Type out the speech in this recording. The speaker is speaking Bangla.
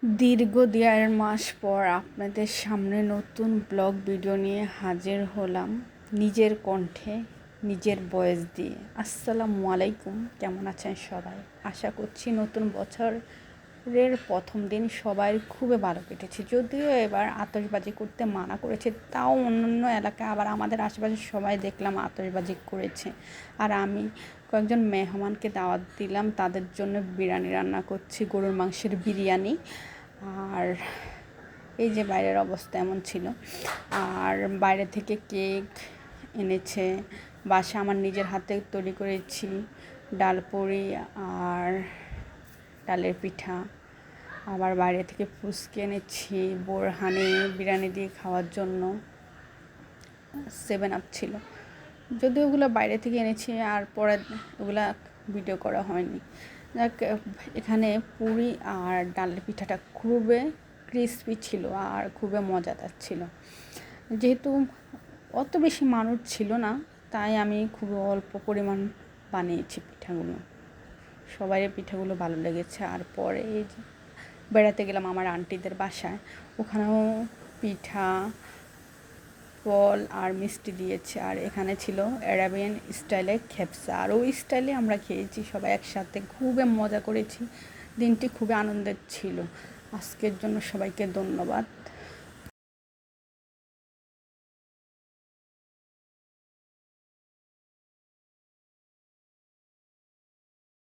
দীর্ঘ 1.5 মাস পর আপনাদের সামনে নতুন ব্লগ ভিডিও নিয়ে হাজির হলাম নিজের কণ্ঠে, নিজের ভয়েস দিয়ে। আসসালামু আলাইকুম, কেমন আছেন সবাই? আশা করছি নতুন বছরের প্রথম দিন সবাই খুবই ভালো কেটেছে। যদিও এবার আতশবাজি করতে মানা করেছে, তাও অন্যান্য এলাকায় আবার আমাদের আশেপাশে সবাই দেখলাম আতশবাজি করেছে। আর আমি কয়েকজন মেহমানকে দাওয়াত দিলাম, তাদের জন্য বিরিয়ানি রান্না করছি, গরুর মাংসের বিরিয়ানি। আর এই যে বাইরের অবস্থা এমন ছিল। আর বাইরে থেকে কেক এনেছে, বাসা আমার নিজের হাতে তৈরি করেছি ডালপুরি আর ডালের পিঠা। আবার বাইরে থেকে ফুচকা এনেছি, বোরহানি বিরিয়ানি দিয়ে খাওয়ার জন্য। 7 আপ ছিল, যদিও ওগুলো বাইরে থেকে এনেছি আর পরে ওগুলা ভিডিও করা হয়নি। যাক, এখানে পুরি আর ডালের পিঠাটা খুবই ক্রিসপি ছিল আর খুবই মজাদার ছিল। যেহেতু অত বেশি মানুষ ছিল না, তাই আমি খুব অল্প পরিমাণ বানিয়েছি পিঠাগুলো। সবাই পিঠাগুলো ভালো লেগেছে। আর পরে এই যে বেড়াতে গেলাম আমার আন্টিদের বাসায়, ওখানেও পিঠা, ফল আর মিষ্টি দিয়েছে। আর এখানে ছিল অ্যারাবিয়ান স্টাইলে খেপসা, আর ওই স্টাইলে আমরা খেয়েছি সবাই একসাথে, খুবই মজা করেছি। দিনটি খুবই আনন্দের ছিল। আজকের জন্য সবাইকে ধন্যবাদ।